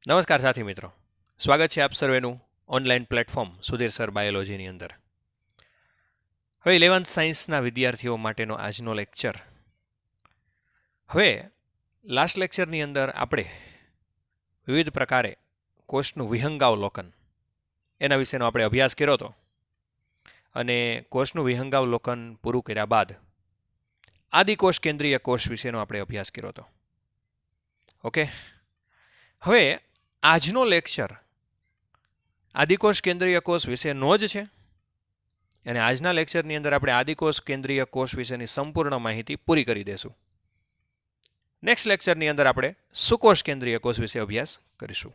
નમસ્કાર સાથી મિત્રો, સ્વાગત છે આપ સર્વેનું ઓનલાઈન પ્લેટફોર્મ સુધીર સર બાયોલોજીની અંદર. હવે 11th સાયન્સના વિદ્યાર્થીઓ માટેનો આજનો લેક્ચર. હવે લાસ્ટ લેક્ચરની અંદર આપણે વિવિધ પ્રકારે કોષનું વિહંગાવલોકન એના વિશેનો આપણે અભ્યાસ કર્યો હતો અને કોષનું વિહંગાવલોકન પૂરું કર્યા બાદ આદિકોષ કેન્દ્રીય કોષ વિશેનો આપણે અભ્યાસ કર્યો હતો. ઓકે, હવે આજનો લેક્ચર આદિકોષ કેન્દ્રીય કોષ વિશેનો જ છે અને આજના લેક્ચરની અંદર આપણે આદિકોષ કેન્દ્રીય કોષ વિશેની સંપૂર્ણ માહિતી પૂરી કરી દેશું. નેક્સ્ટ લેક્ચરની અંદર આપણે સુકોષ કેન્દ્રીય કોષ વિશે અભ્યાસ કરીશું.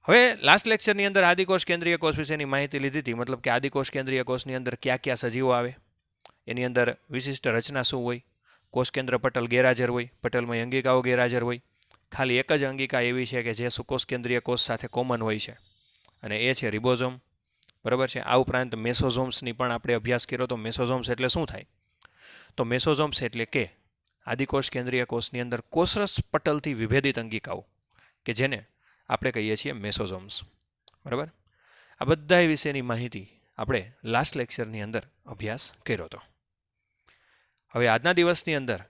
હવે લાસ્ટ લેક્ચરની અંદર આદિકોષ કેન્દ્રીય કોષ વિશેની માહિતી લીધી હતી, મતલબ કે આદિકોષ કેન્દ્રીય કોષની અંદર કયા કયા સજીવો આવે, એની અંદર વિશિષ્ટ રચના શું હોય, કોષ કેન્દ્ર પટલ ગેરહાજર હોય, પટલમાં અંગિકાઓ ગેરહાજર હોય, ખાલી એક જ અંગિકા એવી છે કે જે સુકોષ કેન્દ્રીય કોષ સાથે કોમન હોય છે અને એ છે રિબોઝોમ. બરાબર છે. આ ઉપરાંત મેસોઝોમ્સની પણ આપણે અભ્યાસ કર્યો તો મેસોઝોમ્સ એટલે શું થાય, તો મેસોઝોમ્સ એટલે કે આદિકોષ કેન્દ્રીય કોષની અંદર કોષરસ પટલથી વિભેદિત અંગિકાઓ કે જેને આપણે કહીએ છીએ મેસોઝોમ્સ. બરાબર. આ બધા વિશેની માહિતી આપણે લાસ્ટ લેક્ચરની અંદર અભ્યાસ કર્યો હતો. હવે આજના દિવસની અંદર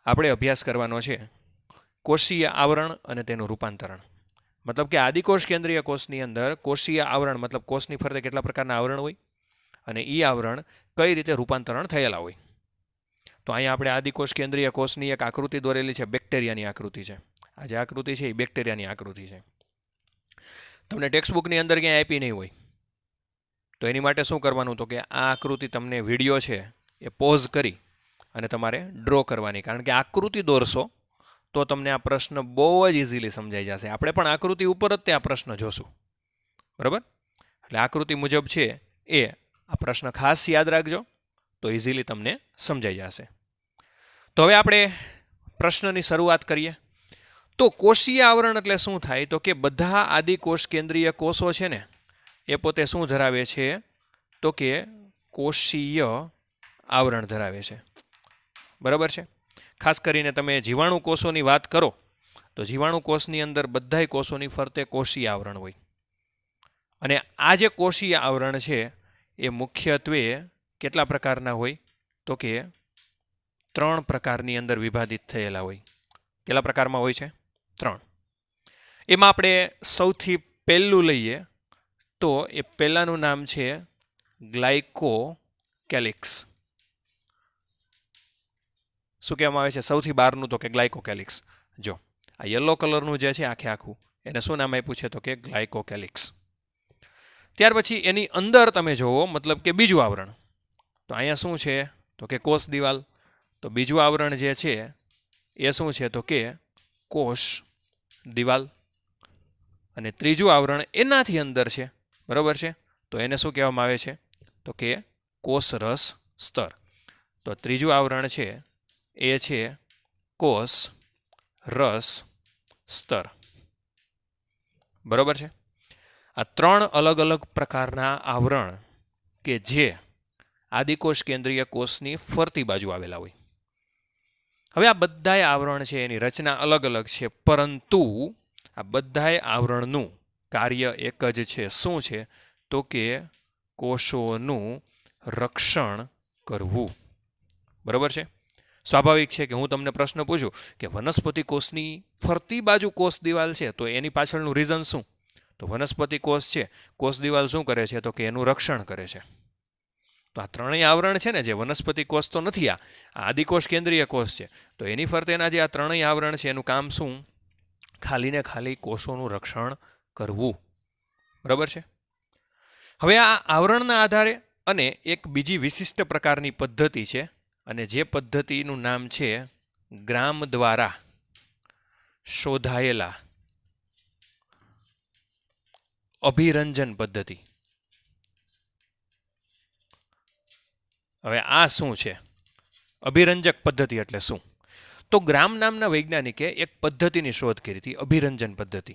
આપણે અભ્યાસ કરવાનો છે કોષીય આવરણ અને તેનું રૂપાંતરણ. મતલબ કે આદિકોષ કેન્દ્રીય કોષની અંદર કોષીય આવરણ મતલબ કોષની ફરતે કેટલા પ્રકારના આવરણ હોય અને એ આવરણ કઈ રીતે રૂપાંતરણ થયેલા હોય. તો અહીંયા આપણે આદિકોષ કેન્દ્રીય કોષની એક આકૃતિ દોરેલી છે, બેક્ટેરિયાની આકૃતિ છે. આ જે આકૃતિ છે એ બેક્ટેરિયાની આકૃતિ છે. તમને ટેક્સ્ટબુકની અંદર ક્યાંય આપી નહીં હોય તો એની માટે શું કરવાનું, તો કે આ આકૃતિ તમને વિડીયો છે એ પોઝ કરી અને તમારે ડ્રો કરવાની, કારણ કે આકૃતિ દોરશો તો તમને આ પ્રશ્ન બહુ જ ઇઝીલી સમજાઈ જશે. આપણે પણ આકૃતિ ઉપર જ તે આ પ્રશ્ન જોશું. બરાબર. એટલે આકૃતિ મુજબ છે એ આ પ્રશ્ન ખાસ યાદ રાખજો તો ઇઝીલી તમને સમજાઈ જશે. તો હવે આપણે પ્રશ્નની શરૂઆત કરીએ. તો કોષીય આવરણ એટલે શું થાય, તો કે બધા આદિકોષ કેન્દ્રીય કોષો છે ને એ પોતે શું ધરાવે છે, તો કે કોષીય આવરણ ધરાવે છે. બરાબર છે. ખાસ કરીને તમે જીવાણુ કોષોની વાત કરો તો જીવાણુ કોષની અંદર બધાય કોષોની ફરતે કોષીય આવરણ હોય અને આ જે કોષીય આવરણ છે એ મુખ્યત્વે કેટલા પ્રકારના હોય, તો કે 3 પ્રકારની અંદર વિભાજિત થયેલા હોય. કેટલા પ્રકારમાં હોય છે? 3. એમાં આપણે સૌથી પહેલું લઈએ તો એ પહેલાનું નામ છે ગ્લાયકોકેલિક્સ. શું કહેવામાં આવે છે સૌથી બહારનું, તો કે ગ્લાયકોકેલિક્સ. જો આ યલો કલરનું જે છે આખે આખું એને શું નામ આપ્યું છે, તો કે ગ્લાયકોકેલિક્સ. ત્યાર પછી એની અંદર તમે જુઓ મતલબ કે બીજું આવરણ, તો અહીંયા શું છે, તો કે કોષ દિવાલ. તો બીજું આવરણ જે છે એ શું છે, તો કે કોષ દિવાલ. અને ત્રીજું આવરણ એનાથી અંદર છે. બરાબર છે. તો એને શું કહેવામાં આવે છે, તો કે કોષરસ સ્તર. તો ત્રીજું આવરણ છે એ છે કોષ રસ સ્તર. બરાબર છે. આ 3 અલગ અલગ પ્રકારના આવરણ કે જે આદિકોષ કેન્દ્રીય કોષની ફરતી બાજુ આવેલા હોય. હવે આ બધાય આવરણ છે એની રચના અલગ અલગ છે, પરંતુ આ બધાય આવરણનું કાર્ય એક જ છે. શું છે, તો કે કોષોનું રક્ષણ કરવું. બરાબર છે. સ્વાભાવિક છે કે હું તમને પ્રશ્ન પૂછું કે વનસ્પતિ કોષની ફરતી બાજુ કોષ દિવાલ છે તો એની પાછળનું રીઝન શું, તો વનસ્પતિ કોષ છે કોષ દિવાલ શું કરે છે, તો કે એનું રક્ષણ કરે છે. તો આ 3 આવરણ છે ને, જે વનસ્પતિ કોષ તો નથી, આ આદિકોષ કેન્દ્રીય કોષ છે, તો એની ફરતેના જે આ 3 આવરણ છે એનું કામ શું, ખાલી ને ખાલી કોષોનું રક્ષણ કરવું. બરાબર છે. હવે આ આવરણના આધારે અને એક બીજી વિશિષ્ટ પ્રકારની પદ્ધતિ છે અને જે પદ્ધતિનું નામ છે ગ્રામ દ્વારા શોધાયેલા અભિરંજન પદ્ધતિ. હવે આ શું છે અભિરંજક પદ્ધતિ એટલે શું, તો ગ્રામ નામના વૈજ્ઞાનિકે એક પદ્ધતિની શોધ કરી હતી, અભિરંજન પદ્ધતિ.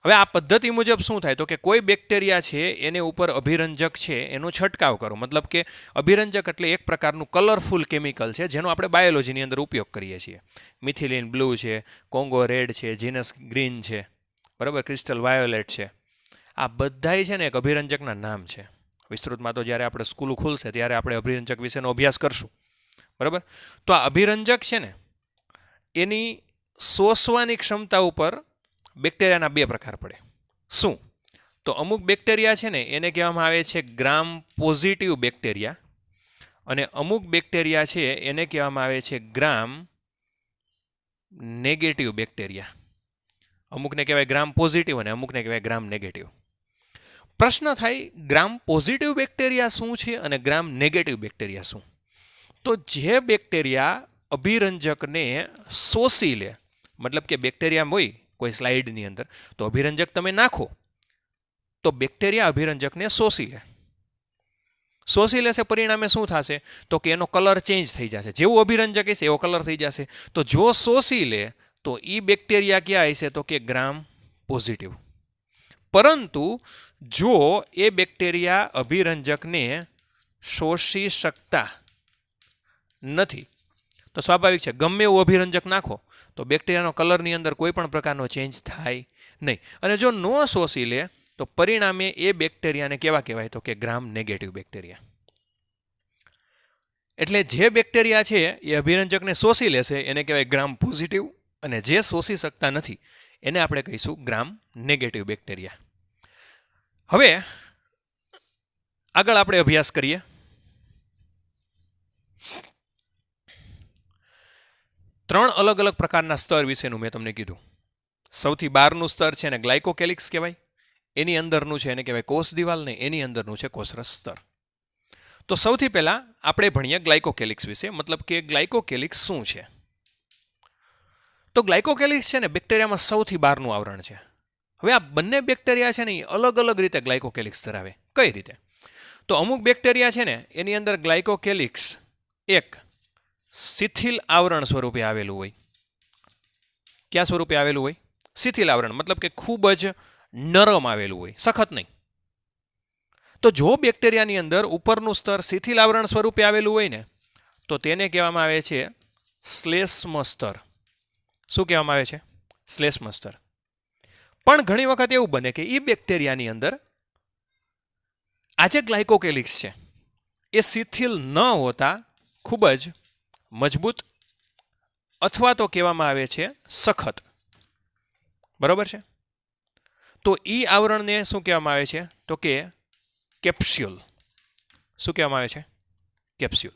હવે આ પદ્ધતિ મુજબ શું થાય તો કે કોઈ બેક્ટેરિયા છે એને ઉપર અભિરંજક છે એનો છંટકાવ કરો, મતલબ કે અભિરંજક એટલે એક પ્રકારનું કલરફુલ કેમિકલ છે જેનો આપણે બાયોલોજીની અંદર ઉપયોગ કરીએ છીએ. મિથિલિન બ્લુ છે, કોંગો રેડ છે, જીનસ ગ્રીન છે, બરાબર, ક્રિસ્ટલ વાયોલેટ છે. આ બધાય છે ને એક અભિરંજકના નામ છે. વિસ્તૃતમાં તો જ્યારે આપણે સ્કૂલ ખુલશે ત્યારે આપણે અભિરંજક વિશેનો અભ્યાસ કરશું, બરાબર. તો આ અભિરંજક છે ને એની શોષવાની ક્ષમતા ઉપર બેક્ટેરિયાના બે પ્રકાર પડે. શું? તો અમુક બેક્ટેરિયા છે ને એને કહેવામાં આવે છે ગ્રામ પોઝિટિવ બેક્ટેરિયા, અને અમુક બેક્ટેરિયા છે એને કહેવામાં આવે છે ગ્રામ નેગેટિવ બેક્ટેરિયા. અમુકને કહેવાય ગ્રામ પોઝિટિવ અને અમુકને કહેવાય ગ્રામ નેગેટિવ. પ્રશ્ન થાય ગ્રામ પોઝિટિવ બેક્ટેરિયા શું છે અને ગ્રામ નેગેટિવ બેક્ટેરિયા શું? તો જે બેક્ટેરિયા અભિરંજકને શોષી લે, મતલબ કે બેક્ટેરિયા હોય કોઈ સ્લાઇડની અંદર તો અભિરંજક તમે નાખો તો બેક્ટેરિયા અભિરંજકને શોષી લેશે, પરિણામે શું થશે તો કે એનો કલર ચેન્જ થઈ જશે. જેવું અભિરંજક હશે એવો કલર થઈ જશે. તો જો શોષી લે તો એ બેક્ટેરિયા ક્યાં હશે તો કે ગ્રામ પોઝિટિવ. પરંતુ જો એ બેક્ટેરિયા અભિરંજકને શોષી શકતા નથી તો સ્વાભાવિક છે ગમે એવું અભિરંજક નાખો તો બેક્ટેરિયાનો કલરની અંદર કોઈ પણ પ્રકારનો ચેન્જ થાય નહીં. અને જો ન શોષી લે તો પરિણામે એ બેક્ટેરિયાને કેવા કહેવાય તો કે ગ્રામ નેગેટિવ બેક્ટેરિયા. એટલે જે બેક્ટેરિયા છે એ અભિરંજકને શોષી લેશે એને કહેવાય ગ્રામ પોઝિટિવ, અને જે શોષી શકતા નથી એને આપણે કહીશું ગ્રામ નેગેટિવ બેક્ટેરિયા. હવે આગળ આપણે અભ્યાસ કરીએ. ત્રણ અલગ અલગ પ્રકારના સ્તર વિશેનું મેં તમને કીધું. સૌથી બહારનું સ્તર છે એને ગ્લાયકોકેલિક્સ કહેવાય, એની અંદરનું છે એને કહેવાય કોષ દિવાલ, ને એની અંદરનું છે કોષરસ સ્તર. તો સૌથી પહેલા આપણે ભણીએ ગ્લાયકોકેલિક્સ વિશે, મતલબ કે ગ્લાયકોકેલિક્સ શું છે. તો ગ્લાયકોકેલિક્સ છે ને બેક્ટેરિયામાં સૌથી બહારનું આવરણ છે. હવે આ બંને બેક્ટેરિયા છે ને એ અલગ અલગ રીતે ગ્લાયકોકેલિક્સ ધરાવે. કઈ રીતે? તો અમુક બેક્ટેરિયા છે ને એની અંદર ગ્લાયકોકેલિક્સ એક શિથિલ આવરણ સ્વરૂપે આવેલું હોય. ક્યાં સ્વરૂપે આવેલું હોય? શિથિલ આવરણ, મતલબ કે ખૂબ જ નરમ આવેલું હોય, સખત નહીં. તો જો બેક્ટેરિયાની અંદર ઉપરનું સ્તર શિથિલ આવરણ સ્વરૂપે આવેલું હોય ને તો તેને કહેવામાં આવે છે શ્લેષ્મ સ્તર. શું કહેવામાં આવે છે? શ્લેષ્મ સ્તર. પણ ઘણી વખત એવું બને કે એ બેક્ટેરિયાની અંદર આ જે ગ્લાયકોકેલિક્સ છે એ શિથિલ ન હોતા ખૂબ જ મજબૂત અથવા તો કહેવામાં આવે છે સખત. બરોબર છે? તો ઈ આવરણને શું કહેવામાં આવે છે તો કે કેપ્સ્યુલ. શું કહેવામાં આવે છે? કેપ્સ્યુલ.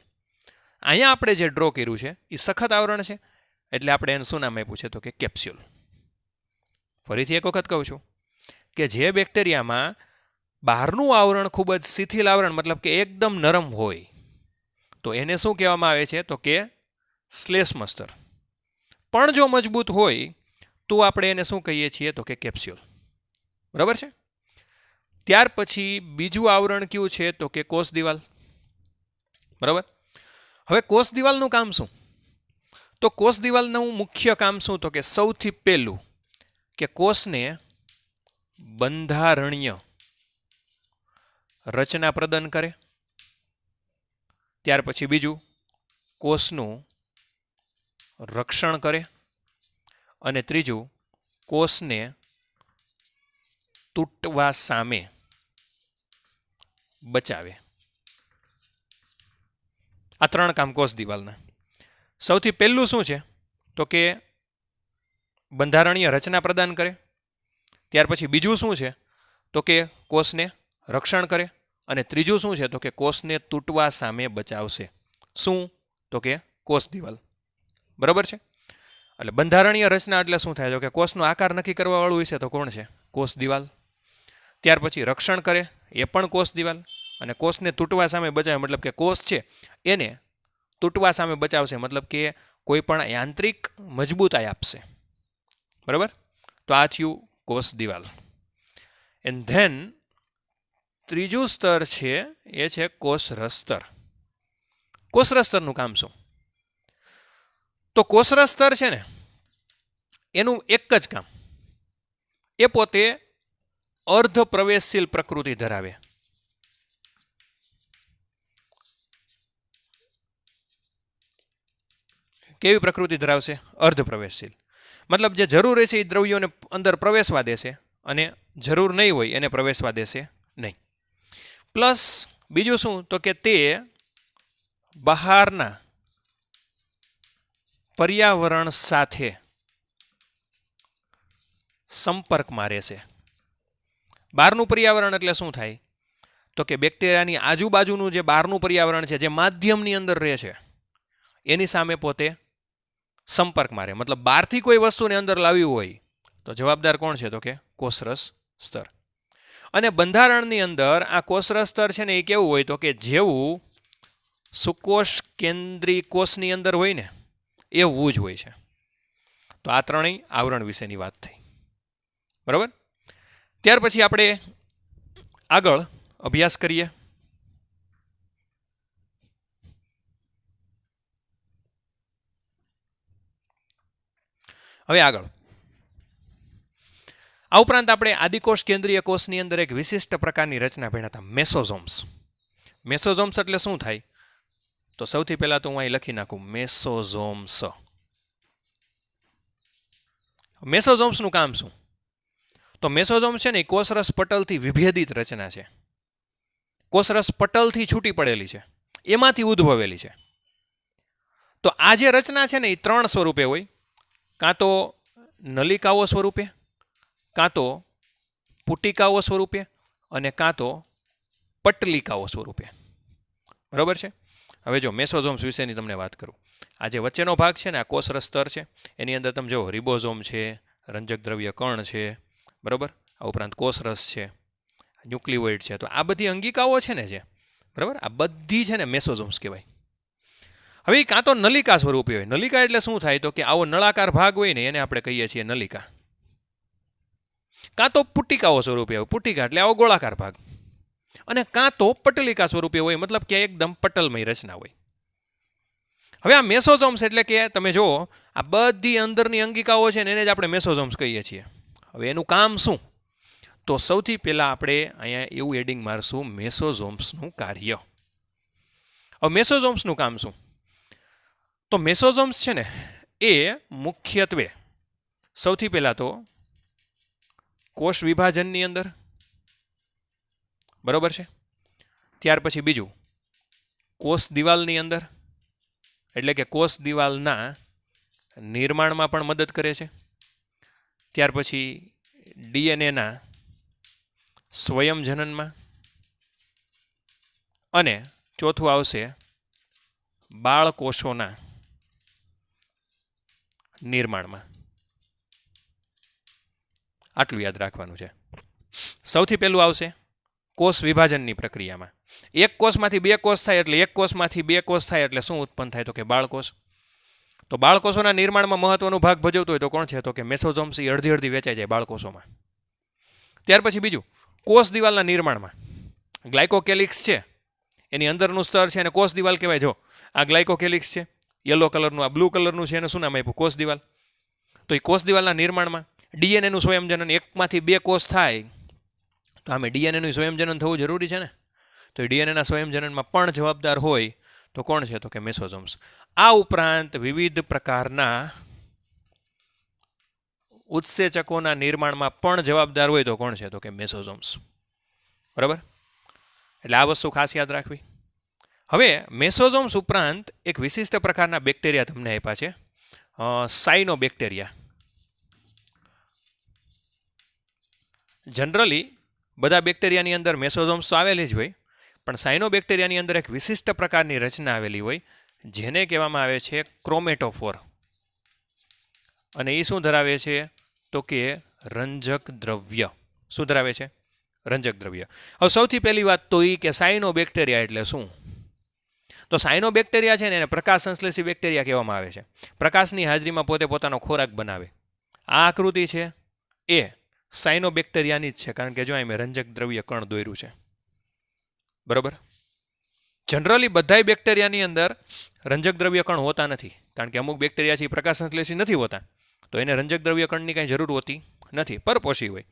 અહીંયા આપણે જે ડ્રો કર્યું છે એ સખત આવરણ છે એટલે આપણે એને શું નામ આપ્યું છે તો કે કેપ્સ્યુલ. ફરીથી એક વખત કહું છું કે જે બેક્ટેરિયામાં બહારનું આવરણ ખૂબ જ શિથિલ આવરણ, મતલબ કે એકદમ નરમ હોય તો એને શું કહેવામાં આવે છે તો કે શ્લેષ્મ સ્તર. પણ જો મજબૂત હોય તો આપણે એને શું કહીએ છીએ તો કે કેપ્સ્યુલ. બરાબર છે? ત્યાર પછી બીજું આવરણ કયું છે તો કે કોષ દિવાલ. બરાબર? હવે કોષ દિવાલનું કામ શું? તો કોષ દિવાલનું મુખ્ય કામ શું તો કે સૌથી પહેલું કે કોષને બંધારણીય રચના પ્રદાન કરે. ત્યાર પછી બીજું કોષનું રક્ષણ કરે, અને ત્રીજું કોષને તૂટવા સામે બચાવે. આ ત્રણ કામ કોષ દિવાલના. સૌથી પહેલું શું છે તો કે બંધારણીય રચના પ્રદાન કરે. ત્યાર પછી બીજું શું છે તો કે કોષને રક્ષણ કરે, અને ત્રીજું શું છે તો કે કોષને તૂટવા સામે બચાવશે. શું તો કે કોષ દિવાલ. બરાબર છે? એટલે બંધારણીય રચના એટલે શું થાય તો કે કોષનો આકાર નક્કી કરવા વાળું વિશે તો કોણ છે? કોષ દિવાલ. ત્યાર પછી રક્ષણ કરે એ પણ કોષ દિવાલ, અને કોષને તૂટવા સામે બચાવે મતલબ કે કોષ છે એને તૂટવા સામે બચાવશે, મતલબ કે કોઈ પણ યાંત્રિક મજબૂતાઈ આપશે. બરાબર? તો આ થયું કોષ દિવાલ. એન્ડ ધેન ત્રીજું સ્તર છે એ છે કોષરસ સ્તર. કોષરસ સ્તરનું કામ શું? તો કોષરસ સ્તર છે ને એનું એક જ કામ એ પોતે અર્ધ પ્રવેશશીલ પ્રકૃતિ ધરાવે. કેવી પ્રકૃતિ ધરાવશે? અર્ધ પ્રવેશશીલ. મતલબ જે જરૂર હશે એ દ્રવ્યોને અંદર પ્રવેશવા દેશે અને જરૂર નહીં હોય એને પ્રવેશવા દેશે નહીં. પ્લસ બીજું શું? તો કે તે બહારના પર્યાવરણ સાથે સંપર્કમાં રહેશે. બહારનું પર્યાવરણ એટલે શું થાય? તો કે બેક્ટેરિયાની આજુબાજુનું જે બહારનું પર્યાવરણ છે, જે માધ્યમની અંદર રહે છે, એની સામે પોતે સંપર્કમાં રહે. મતલબ બહારથી કોઈ વસ્તુને અંદર લાવવી હોય તો જવાબદાર કોણ છે? તો કે કોષરસ સ્તર. અને બંધારણની અંદર આ કોષરસ સ્તર છે ને એ કેવું હોય? તો કે જેવું સુકોષ કેન્દ્રી કોષની અંદર હોય ને એવું જ હોય છે. તો આ ત્રણેય આવરણ વિશેની વાત થઈ. બરાબર. ત્યાર પછી આપણે આગળ અભ્યાસ કરીએ. હવે આગળ આ ઉપરાંત આપણે આદિકોષ કેન્દ્રીય કોષની અંદર એક વિશિષ્ટ પ્રકારની રચના ભણ્યા હતા, મેસોઝોમ્સ. મેસોઝોમ્સ એટલે શું થાય? તો સૌથી પહેલા તો હું અહીં લખી નાખું મેસોઝોમ્સ. મેસોઝોમ્સનું કામ શું? તો મેસોઝોમ છે ને કોષરસ પટલથી વિભેદિત રચના છે. કોષરસ પટલથી છૂટી પડેલી છે, એમાંથી ઉદ્ભવેલી છે. તો આ જે રચના છે ને એ ત્રણ સ્વરૂપે હોય. કાં તો નલિકાઓ સ્વરૂપે, કાં તો પુટિકાઓ સ્વરૂપે અને કાં તો પટલિકાઓ સ્વરૂપે. બરાબર છે. હવે જો મેસોઝોમ્સ વિશેની તમને વાત કરું. આ જે વચ્ચેનો ભાગ છે ને આ કોષરસ સ્તર છે, એની અંદર તમે જો રિબોઝોમ છે, રંજક દ્રવ્ય કણ છે, બરાબર, આ ઉપરાંત કોષરસ છે, ન્યુક્લિયોઇડ છે. તો આ બધી અંગિકાઓ છે ને જે, બરાબર, આ બધી છે ને મેસોઝોમ્સ કહેવાય. હવે કાં તો નલિકા સ્વરૂપે હોય. નલિકા એટલે શું થાય? તો કે આવો નળાકાર ભાગ હોય ને એને આપણે કહીએ છીએ નલિકા. કાં તો પુટિકાઓ સ્વરૂપે હોય. પુટિકા એટલે આવો ગોળાકાર ભાગ. અને કાં તો પટલિકા સ્વરૂપે હોય, મતલબ કે એકદમ પટલમય રચના હોય. હવે આ મેસોઝોમ્સ એટલે કે તમે જુઓ આ બધી અંદરની અંગિકાઓ છે ને એને જ આપણે મેસોઝોમ્સ કહીએ છીએ. હવે એનું કામ શું? તો સૌથી પહેલાં આપણે અહીંયા એવું એડિંગ મારશું મેસોઝોમ્સનું કાર્ય. હવે મેસોઝોમ્સનું કામ શું? તો મેસોઝોમ્સ છે ને એ મુખ્યત્વે સૌથી પહેલાં તો કોષ વિભાજનની અંદર, બરોબર છે. ત્યાર પછી બીજું કોષ દિવાલની અંદર, એટલે કે કોષ દિવાલના નિર્માણમાં પણ મદદ કરે છે. ત્યાર પછી ડીએનએના સ્વયંજનનમાં અને ચોથું આવશે બાળકોષોના નિર્માણમાં. આટલું યાદ રાખવાનું છે. સૌથી પહેલું આવશે કોષ વિભાજનની પ્રક્રિયામાં. એક કોષમાંથી બે કોષ થાય એટલે એક કોષમાંથી બે કોષ થાય એટલે શું ઉત્પન્ન થાય? તો કે બાળકોષ. તો બાળકોષોના નિર્માણમાં મહત્વનો ભાગ ભજવતો હોય તો કોણ છે? તો કે મેસોઝોમ્સ. એ અડધી અડધી વેચાઈ જાય બાળકોષોમાં. ત્યાર પછી બીજું કોષ દિવાલના નિર્માણમાં ગ્લાયકોકેલિક્સ છે, એની અંદરનું સ્તર છે અને કોષ દિવાલ કહેવાય. જો આ ગ્લાયકોકેલિક્સ છે, યલો કલરનું, આ બ્લુ કલરનું છે, એને શું નામ આપ્યું? કોષ દિવાલ. તો એ કોષ દિવાલના નિર્માણમાં ડીએનએનું સ્વયંજનન, એકમાંથી બે કોષ થાય તો આમે ડીએનએનું સ્વયંજનન થવું જરૂરી છે ને. તો એ ડીએનએના સ્વયંજનનમાં પણ જવાબદાર હોય તો કોણ છે? તો કે મેસોઝોમ્સ. આ ઉપરાંત વિવિધ પ્રકારના ઉત્સેચકોના નિર્માણમાં પણ જવાબદાર હોય તો કોણ છે? તો કે મેસોઝોમ્સ. બરાબર. એટલે આ વસ્તુ ખાસ યાદ રાખવી. હવે મેસોઝોમ્સ ઉપરાંત એક વિશિષ્ટ પ્રકારના બેક્ટેરિયા તમને આપ્યા છે, સાયનોબેક્ટેરિયા. જનરલી બધા બેક્ટેરિયાની અંદર મેસોઝોમ્સ તો આવેલી જ હોય, પણ સાયનોબેક્ટેરિયાની અંદર એક વિશિષ્ટ પ્રકારની રચના આવેલી હોય જેને કહેવામાં આવે છે ક્રોમેટોફોર. અને એ શું ધરાવે છે? તો કે રંજક દ્રવ્ય. શું ધરાવે છે? રંજક દ્રવ્ય. હવે સૌથી પહેલી વાત તો એ કે સાયનોબેક્ટેરિયા એટલે શું? તો સાયનોબેક્ટેરિયા છે ને એને પ્રકાશ સંશ્લેષી બેક્ટેરિયા કહેવામાં આવે છે. પ્રકાશની હાજરીમાં પોતે પોતાનો ખોરાક બનાવે. આ આકૃતિ છે એ સાયનોબેક્ટેરિયાની જ છે, કારણ કે જો અહીં મેં રંજક દ્રવ્ય કણ દોર્યું છે. બરોબર. જનરલી બધાય બેક્ટેરિયાની અંદર રંજક દ્રવ્ય કણ હોતા નથી, કારણ કે અમુક બેક્ટેરિયા છે એ પ્રકાશ સંશ્લેષી નથી હોતા, તો એને રંજક દ્રવ્ય કણની કાંઈ જરૂર હોતી નથી, પરપોષી હોય.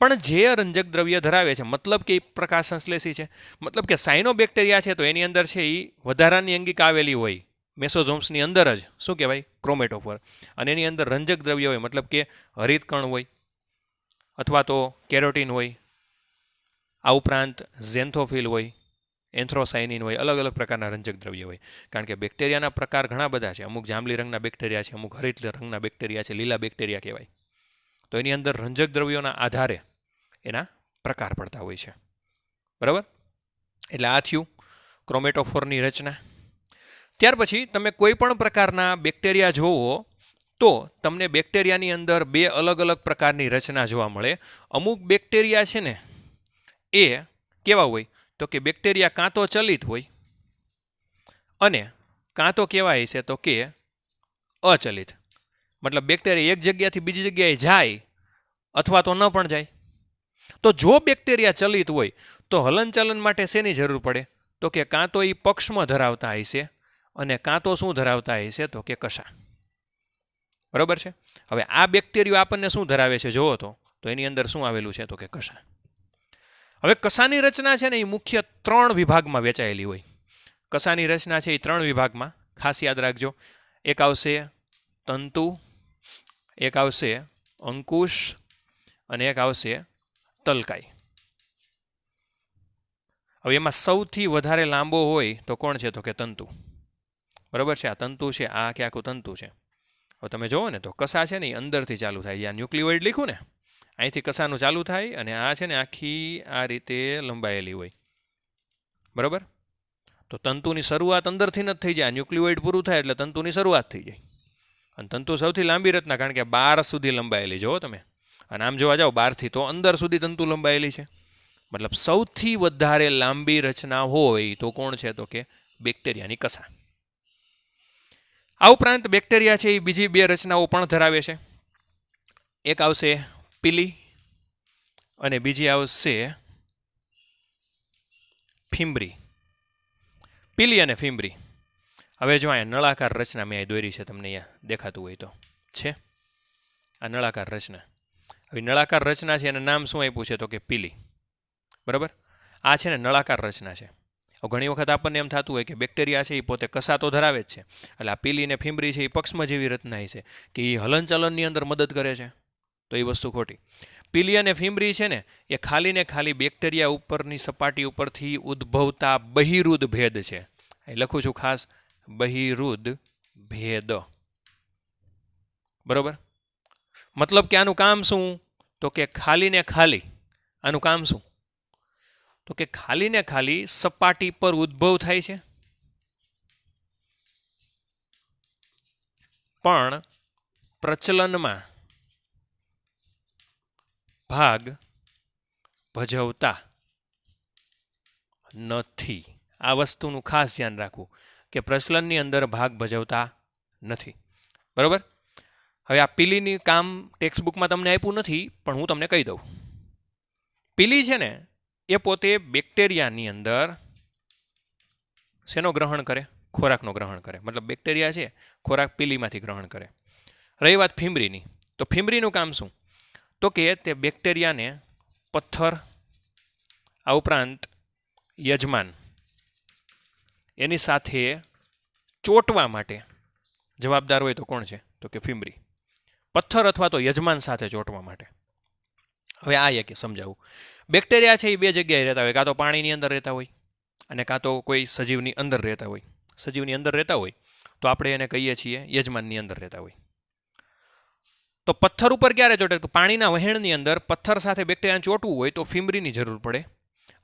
પણ જે રંજક દ્રવ્ય ધરાવે છે, મતલબ કે પ્રકાશ સંશ્લેષી છે, મતલબ કે સાયનોબેક્ટેરિયા છે તો એની અંદર છે એ વધારાની અંગિકા આવેલી હોય મેસોઝોમ્સની અંદર જ, શું કહેવાય, ક્રોમેટોફોર, અને એની અંદર રંજક દ્રવ્ય હોય, મતલબ કે હરિતકણ હોય અથવા તો કેરોટીન હોય, આ ઉપરાંત ઝેન્થોફિલ હોય, એન્થ્રોસાયનિન હોય, અલગ અલગ પ્રકારના રંજક દ્રવ્ય હોય. કારણ કે બેક્ટેરિયાના પ્રકાર ઘણા બધા છે. અમુક જાંબલી રંગના બેક્ટેરિયા છે, અમુક હરિત રંગના બેક્ટેરિયા છે, લીલા બેક્ટેરિયા કહેવાય. તો એની અંદર રંજક દ્રવ્યોના આધારે એના પ્રકાર પડતા હોય છે. બરાબર? એટલે આ થયું ક્રોમેટોફોરની રચના. ત્યાર પછી તમે કોઈ પણ પ્રકારના બેક્ટેરિયા જોવો તો તમને બેક્ટેરિયાની અંદર બે અલગ અલગ પ્રકારની રચના જોવા મળે. અમુક બેક્ટેરિયા છે ને એ કેવા હોય તો કે બેક્ટેરિયા કાં તો ચલિત હોય અને કાં તો કહેવાય છે તો કે અચલિત. મતલબ બેક્ટેરિયા એક જગ્યાથી બીજી જગ્યાએ જાય અથવા તો ન પણ જાય. તો જો બેક્ટેરિયા ચલિત હોય તો હલનચલન માટે શેની જરૂર પડે તો કે કાં તો એ પક્ષમાં ધરાવતા હશે અને કાં તો શું ધરાવતા હશે તો કે કશા. બરાબર છે? હવે આ બેક્ટેરિયો આપણને શું ધરાવે છે જોવો તો એની અંદર શું આવેલું છે તો કે કશા. હવે કશાની રચના છે ને એ મુખ્ય 3 વિભાગમાં વહેંચાયેલી હોય. કશાની રચના છે એ 3 વિભાગમાં, ખાસ યાદ રાખજો. એક આવશે તંતુ, એક આવશે અંકુશ અને એક આવશે તલકાઈ. હવે એમાં સૌથી વધારે લાંબો હોય તો કોણ છે તો કે તંતુ. બરાબર છે? આ તંતુ છે, આ આખું તંતુ છે. હવે તમે જોવો ને તો કશા છે ને એ અંદરથી ચાલુ થાય. જ્યાં ન્યુક્લિયોઇડ લીખું ને અહીંથી કશાનું ચાલુ થાય અને આ છે ને આખી આ રીતે લંબાયેલી હોય. બરાબર? તો તંતુની શરૂઆત અંદરથી ન થઈ જાય. ન્યુક્લિયોઇડ પૂરું થાય એટલે તંતુની શરૂઆત થઈ જાય. અને તંતુ સૌથી લાંબી રચના, કારણ કે 12 સુધી લંબાયેલી. જોવો તમે, અને આમ જોવા જાઓ 12થી તો અંદર સુધી તંતુ લંબાયેલી છે. મતલબ સૌથી વધારે લાંબી રચના હોય તો કોણ છે તો કે બેક્ટેરિયાની કશા. આ ઉપરાંત બેક્ટેરિયા છે એ બીજી 2 રચનાઓ પણ ધરાવે છે. એક આવશે પીલી અને બીજી આવશે ફિમ્બ્રી. પીલી અને ફિમ્બ્રી. હવે જો અહીંયા નળાકાર રચના મેં અહીં દોરી છે, તમને અહીંયા દેખાતું હોય તો છે આ નળાકાર રચના. હવે નળાકાર રચના છે એનું નામ શું આપ્યું છે તો કે પીલી. બરાબર? આ છે ને નળાકાર રચના છે. ઘણી વખત આપણને એમ થતું હોય કે બેક્ટેરિયા છે એ પોતે કશા તો ધરાવે જ છે, એટલે આ પીલી ને ફિમ્બ્રી છે એ પક્ષમાં જેવી રચના છે કે એ હલનચલનની અંદર મદદ કરે છે. તો એ વસ્તુ ખોટી. પીલી અને ફિમ્બ્રી છે ને એ ખાલી ને ખાલી બેક્ટેરિયા ઉપરની સપાટી ઉપરથી ઉદ્ભવતા બહિરુદ ભેદ છે. અહીં લખું છું ખાસ, બહિરુદ ભેદ. બરોબર? મતલબ કે આનું કામ શું તો કે ખાલી ને ખાલી આનું કામ શું તો કે ખાલી ને ખાલી સપાટી પર ઉદ્ભવ થાય છે, પણ પ્રચલનમાં ભાગ ભજવતા નથી. આ વસ્તુનું ખાસ ધ્યાન રાખવું કે પ્રચલનની અંદર ભાગ ભજવતા નથી. બરોબર? હવે આ પીલીની કામ ટેક્સ્ટબુકમાં તમને આપ્યું નથી, પણ હું તમને કહી દઉં. પીલી છે ને એ પોતે બેક્ટેરિયાની અંદર શેનો ગ્રહણ કરે? ખોરાકનો ગ્રહણ કરે. મતલબ બેક્ટેરિયા છે ખોરાક પીલીમાંથી ગ્રહણ કરે. રહી વાત ફિમ્બ્રીની, તો ફિમ્બ્રીનું કામ શું તો કે તે બેક્ટેરિયાને પથ્થર, આ ઉપરાંત યજમાન એની સાથે ચોંટવા માટે જવાબદાર હોય તો કોણ છે તો કે ફિમ્બ્રી. પથ્થર અથવા તો યજમાન સાથે ચોંટવા માટે. હવે આ એક સમજાવું. બેક્ટેરિયા છે એ 2 જગ્યાએ રહેતા હોય, કાં તો પાણીની અંદર રહેતા હોય અને કાં તો કોઈ સજીવની અંદર રહેતા હોય. સજીવની અંદર રહેતા હોય તો આપણે એને કહીએ છીએ યજમાનની અંદર રહેતા હોય. તો પથ્થર ઉપર ક્યારે ચોંટે? પાણીના વહેણની અંદર પથ્થર સાથે બેક્ટેરિયાને ચોંટવું હોય તો ફિમ્બ્રીની જરૂર પડે,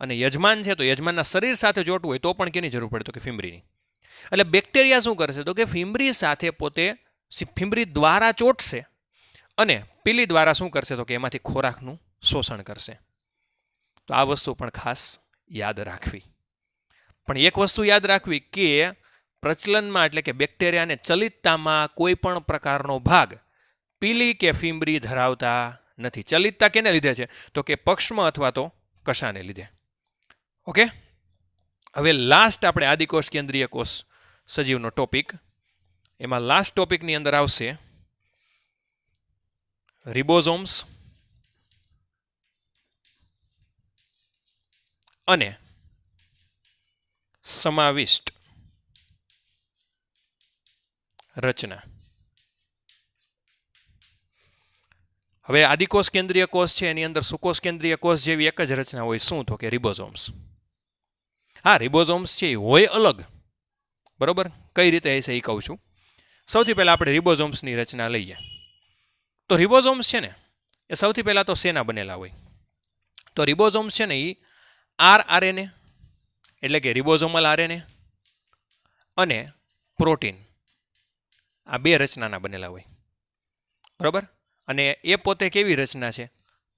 અને યજમાન છે તો યજમાનના શરીર સાથે ચોંટવું હોય તો પણ કેની જરૂર પડે તો કે ફિમ્બ્રીની. એટલે બેક્ટેરિયા શું કરશે તો કે ફિમ્બ્રી સાથે પોતે ફિમ્બ્રી દ્વારા ચોંટશે અને પીલી દ્વારા શું કરશે તો કે એમાંથી ખોરાકનું શોષણ કરશે. તો આ વસ્તુ પણ ખાસ યાદ રાખવી. પણ એક વસ્તુ યાદ રાખવી કે પ્રચલનમાં એટલે કે બેક્ટેરિયાને ચલિતતામાં કોઈ પણ પ્રકારનો ભાગ પીલી કે ફિમ્બ્રી ધરાવતા નથી. ચલિતતા કેને લીધે છે તો કે પક્ષમાં અથવા તો કશાને લીધે. ઓકે? હવે લાસ્ટ આપણે આદિકોષ કેન્દ્રીય કોષ સજીવનો ટોપિક, એમાં લાસ્ટ ટોપિકની અંદર આવશે રિબોઝોમ્સ અને સમાવિષ્ટ રચના. હવે આદિકોષ કેન્દ્રીય કોષ છે એની અંદર સુકોષ કેન્દ્રીય કોષ જેવી એક જ રચના હોય. શું? તો કે રિબોઝોમ્સ. હા, રિબોઝોમ્સ છે એ હોય અલગ, બરોબર. કઈ રીતે હશે એ કહું છું. સૌથી પહેલા આપણે રિબોઝોમ્સની રચના લઈએ. તો રિબોઝોમ્સ છે ને એ સૌથી પહેલા તો શેના બનેલા હોય? તો રિબોઝોમ્સ છે ને એ આરએનએ એટલે કે રિબોઝોમલ આરએનએ અને પ્રોટીન, આ બે રચનાના બનેલા હોય, બરોબર. અને એ પોતે કેવી રચના છે?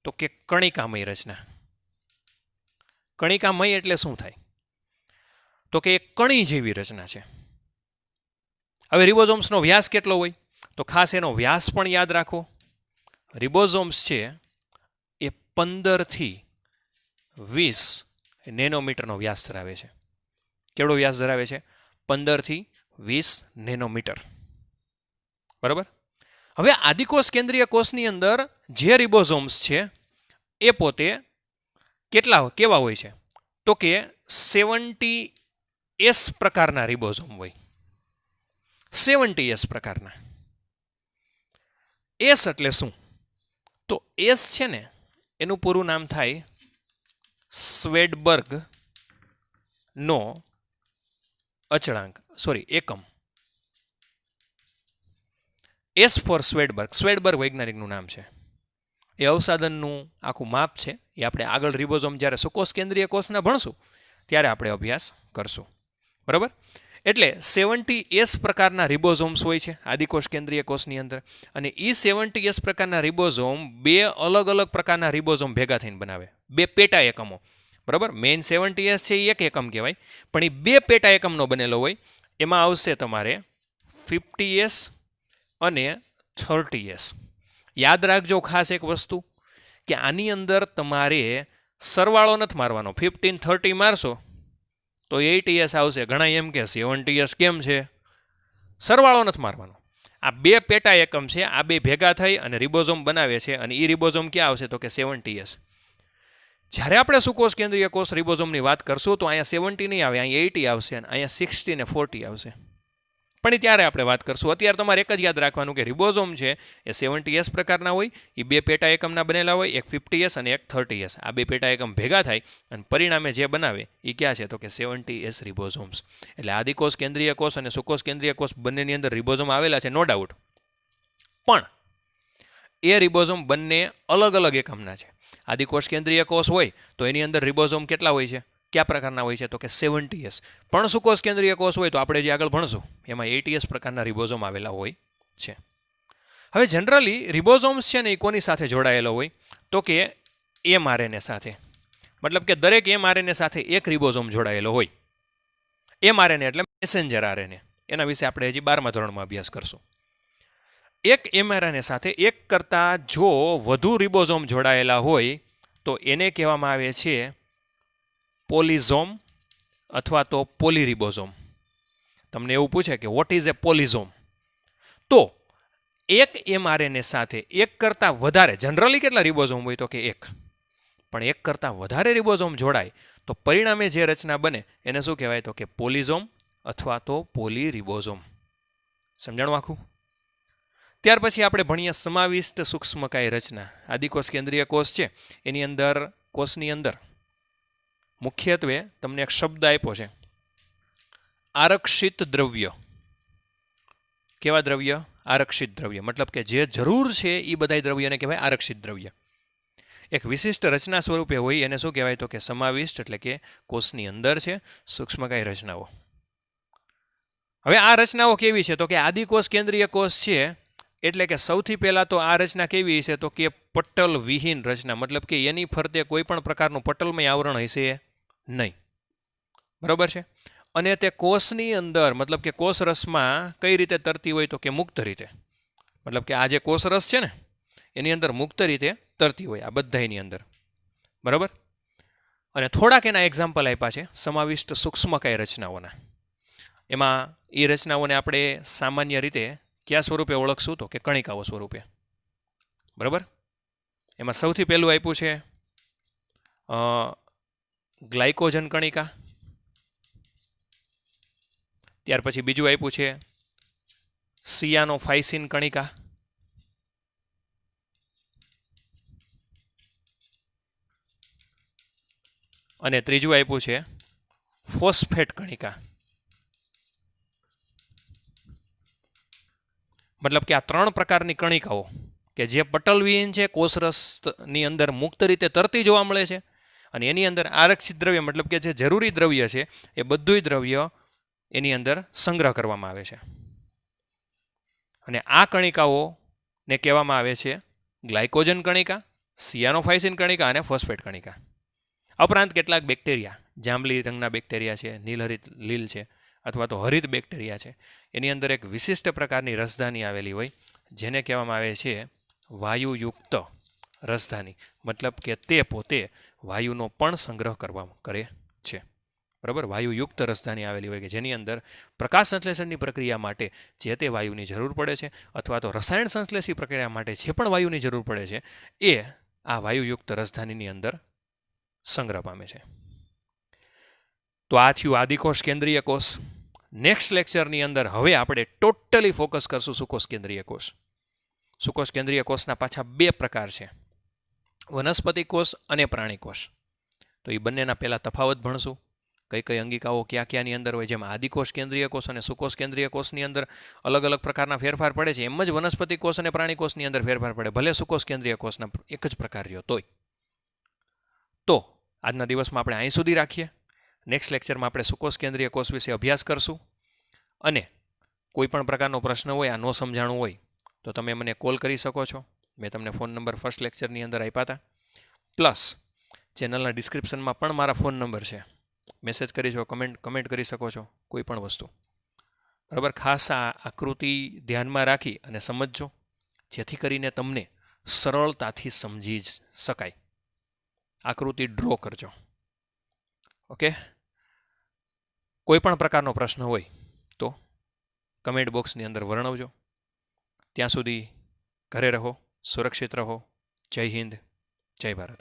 તો કે કણિકામય રચના. કણિકામય એટલે શું થાય? તો કે એક કણી જેવી રચના છે. હવે રિબોઝોમ્સનો વ્યાસ કેટલો હોય? તો ખાસ એનો વ્યાસ પણ યાદ રાખો. રિબોઝોમ્સ છે એ 15 થી 20 નેનોમીટરનો વ્યાસ ધરાવે છે. કેવડો વ્યાસ ધરાવે છે? 15 થી 20 નેનોમીટર, બરાબર. હવે આદિકોષ કેન્દ્રીય કોષની અંદર જે રિબોઝોમ્સ છે એ પોતે કેવા હોય છે? તો કે 70S પ્રકારના રિબોઝોમ હોય. 70S પ્રકારના. એસ એટલે શું? તો એસ છે ને એનું પૂરું નામ થાય સ્વેડબર્ગ નો અચળાંક, એકમ. S four સ્વેડબર્ગ. સ્વેડબર્ગ વૈજ્ઞાનિકનું નામ છે. એ અવસાદનનું આખું માપ છે. એ આપણે આગળ રિબોઝોમ જ્યારે સુકોષ કેન્દ્રીય કોષના ભણશું ત્યારે આપણે અભ્યાસ કરશું, બરાબર. એટલે 70S પ્રકારના રિબોઝોમ્સ હોય છે આદિકોષ કેન્દ્રીય કોષની અંદર. અને એ 70S પ્રકારના રિબોઝોમ બે અલગ અલગ પ્રકારના રિબોઝોમ ભેગા થઈને બનાવે, બે પેટા એકમો, બરાબર. મેઇન 70S છે એ એક એકમ કહેવાય, પણ એ બે પેટા એકમનો બનેલો હોય. એમાં આવશે તમારે 50S અને 30S. યાદ રાખજો ખાસ એક વસ્તુ કે આની અંદર તમારે સરવાળો નથી મારવાનો. 15 30 મારશો તો 80S આવશે. ઘણા એમ કે 70S કેમ છે? સરવાળો નથી મારવાનો. આ બે પેટા એકમ છે, આ બે ભેગા થઈ અને રિબોઝોમ બનાવે છે. અને એ રિબોઝોમ ક્યાં આવશે? તો કે 70S. જ્યારે આપણે સુકોષ કેન્દ્રીય કોષ રિબોઝોમની વાત કરશું તો અહીંયા 70 નહીં આવે, અહીંયા 80 આવશે અને અહીંયા 60 ને 40 આવશે. પણ એ ત્યારે આપણે વાત કરશું. અત્યારે તમારે એક જ યાદ રાખવાનું કે રિબોઝોમ છે એ 70S પ્રકારના હોય. એ બે પેટા એકમના બનેલા હોય, એક 50S અને એક 30S. આ બે પેટા એકમ ભેગા થાય અને પરિણામે જે બનાવે એ ક્યાં છે? તો કે 70S રિબોઝોમ્સ. એટલે આદિકોષ કેન્દ્રીય કોષ અને સુકોષ કેન્દ્રીય કોષ બંનેની અંદર રિબોઝોમ આવેલા છે, નો ડાઉટ. પણ એ રિબોઝોમ બંને અલગ અલગ એકમના છે. આદિકોષ કેન્દ્રીય કોષ હોય તો એની અંદર રિબોઝોમ કેટલા હોય છે? કયા પ્રકારના હોય છે? તો કે 70S. પણ સુકોષ કેન્દ્રીય કોષ હોય તો આપણે જે આગળ ભણશું એમાં 80S પ્રકારના રિબોઝોમ આવેલા હોય છે. હવે જનરલી રિબોઝોમ્સ છે ને એ કોની સાથે જોડાયેલો હોય? તો કે mRNA સાથે. મતલબ કે દરેક mRNA સાથે એક રિબોઝોમ જોડાયેલો હોય. mRNA એટલે મેસેન્જર આરએનએ. એના વિશે આપણે હજી 12મા ધોરણમાં અભ્યાસ કરશું. એક mRNA સાથે એક કરતાં જો વધુ રિબોઝોમ જોડાયેલા હોય તો એને કહેવામાં આવે છે પોલિઝોમ અથવા તો પોલીરિબોઝોમ. તમને એવું પૂછે કે વોટ ઇઝ એ પોલિઝોમ? તો એક mRNA સાથે એક કરતાં વધારે, જનરલી કેટલા રિબોઝોમ હોય? તો કે એક. પણ એક કરતાં વધારે રિબોઝોમ જોડાય તો પરિણામે જે રચના બને એને શું કહેવાય? તો કે પોલિઝોમ અથવા તો પોલીરિબોઝોમ. સમજાણું આખું? ત્યાર પછી આપણે ભણીએ સમાવિષ્ટ સૂક્ષ્મકાય રચના. આદિકોષ કેન્દ્રીય કોષ છે એની અંદર, કોષની અંદર મુખ્યત્વે તમને એક શબ્દ આપ્યો છે આરક્ષિત દ્રવ્ય. કેવા દ્રવ્ય? આરક્ષિત દ્રવ્ય. મતલબ કે જે જરૂર છે એ બધા દ્રવ્યને કહેવાય આરક્ષિત દ્રવ્ય. એક વિશિષ્ટ રચના સ્વરૂપે હોય એને શું કહેવાય? તો કે સમાવિષ્ટ, એટલે કે કોષની અંદર છે સૂક્ષ્મકાય રચનાઓ. હવે આ રચનાઓ કેવી છે? તો કે આદિકોષ કેન્દ્રીય કોષ છે એટલે કે સૌથી પહેલા તો આ રચના કેવી હશે? તો કે પટલ વિહીન રચના. મતલબ કે એની ફરતે કોઈ પણ પ્રકારનું પટલમય આવરણ હશે નહીં, બરોબર છે. અને તે કોષની અંદર, મતલબ કે કોષરસમાં કઈ રીતે તરતી હોય? તો કે મુક્ત રીતે. મતલબ કે આ જે કોષરસ છે ને એની અંદર મુક્ત રીતે તરતી હોય આ બધાની અંદર, બરાબર. અને થોડાક એના એક્ઝામ્પલ આપ્યા છે સમાવિષ્ટ સૂક્ષ્મકાય રચનાઓના. એમાં એ રચનાઓને આપણે સામાન્ય રીતે કયા સ્વરૂપે ઓળખશું? તો કે કણિકાઓ સ્વરૂપે, બરાબર. એમાં સૌથી પહેલું આપ્યું છે ગ્લાયકોજન કણિકા. ત્યાર પછી બીજું આપ્યું છે સિયાનોફાઇસિન કણિકા. અને ત્રીજું આપ્યું છે ફોસ્ફેટ કણિકા. મતલબ કે આ 3 પ્રકારની કણિકાઓ કે જે પટલવિહીન છે, કોષરસની અંદર મુક્ત રીતે તરતી જોવા મળે છે, અને એની અંદર આરક્ષિત દ્રવ્ય મતલબ કે જે જરૂરી દ્રવ્ય છે એ બધુંય દ્રવ્ય એની અંદર સંગ્રહ કરવામાં આવે છે. અને આ કણિકાઓને કહેવામાં આવે છે ગ્લાયકોજન કણિકા, સિયાનોફાઇસિન કણિકા અને ફોસ્ફેટ કણિકા. ઉપરાંત કેટલાક બેક્ટેરિયા, જાંબલી રંગના બેક્ટેરિયા છે, નીલહરિત લીલ છે, અથવા તો હરિત બેક્ટેરિયા છે, એની અંદર એક વિશિષ્ટ પ્રકારની રસધાની આવેલી હોય જેને કહેવામાં આવે છે વાયુયુક્ત રસધાની. મતલબ કે તે પોતે વાયુનો પણ સંગ્રહ કરે છે. બરાબર, વાયુયુક્ત રસધાની આવેલી હોય કે જેની અંદર પ્રકાશ સંશ્લેષણની પ્રક્રિયા માટે જે તે વાયુની જરૂર પડે છે, અથવા તો રસાયણ સંશ્લેષી પ્રક્રિયા માટે જે પણ વાયુની જરૂર પડે છે એ આ વાયુયુક્ત રસધાનીની અંદર સંગ્રહ પામે છે. તો આ થયું આદિકોષ કેન્દ્રીય કોષ. નેક્સ્ટ લેક્ચરની અંદર હવે આપણે ટોટલી ફોકસ કરશું સુકોષ કેન્દ્રીય કોષ. સુકોષ કેન્દ્રીય કોષના પાછા 2 પ્રકાર છે, વનસ્પતિ કોષ અને પ્રાણી કોષ. તો એ બંનેના પહેલા તફાવત ભણશું, કઈ કઈ અંગિકાઓ ક્યાં ક્યાંની અંદર હોય. જેમાં આદિકોષ કેન્દ્રીય કોષ અને સુકોષ કેન્દ્રીય કોષની અંદર અલગ અલગ પ્રકારના ફેરફાર પડે છે, એમ જ વનસ્પતિ કોષ અને પ્રાણી કોષની અંદર ફેરફાર પડે, ભલે સુકોષ કેન્દ્રીય કોષના એક જ પ્રકાર રહ્યો તોય. તો આજના દિવસમાં આપણે અહીં સુધી રાખીએ. નેક્સ્ટ લેક્ચરમાં આપણે સુકોષ કેન્દ્રીય કોષ વિશે અભ્યાસ કરશું. અને કોઈ પણ પ્રકારનો પ્રશ્ન હોય, આ ન સમજાણું હોય, તો તમે મને કોલ કરી શકો છો. મેં તમને ફોન નંબર ફર્સ્ટ લેક્ચરની અંદર આપ્યા હતા. પ્લસ ચેનલના ડિસ્ક્રિપ્શનમાં પણ મારા ફોન નંબર છે, મેસેજ કરી શકો, કમેન્ટ કરી શકો છો, કોઈ પણ વસ્તુ. બરાબર, ખાસ આ આકૃતિ ધ્યાનમાં રાખી અને સમજજો, જેથી કરીને તમને સરળતાથી સમજી શકાય. આકૃતિ ડ્રો કરજો. ઓકે, કોઈ પણ પ્રકારનો પ્રશ્ન હોય તો કમેન્ટ બોક્સની અંદર વર્ણવજો. ત્યાં સુધી ઘરે રહો, સુરક્ષિત રહો. જય હિન્દ, જય ભારત.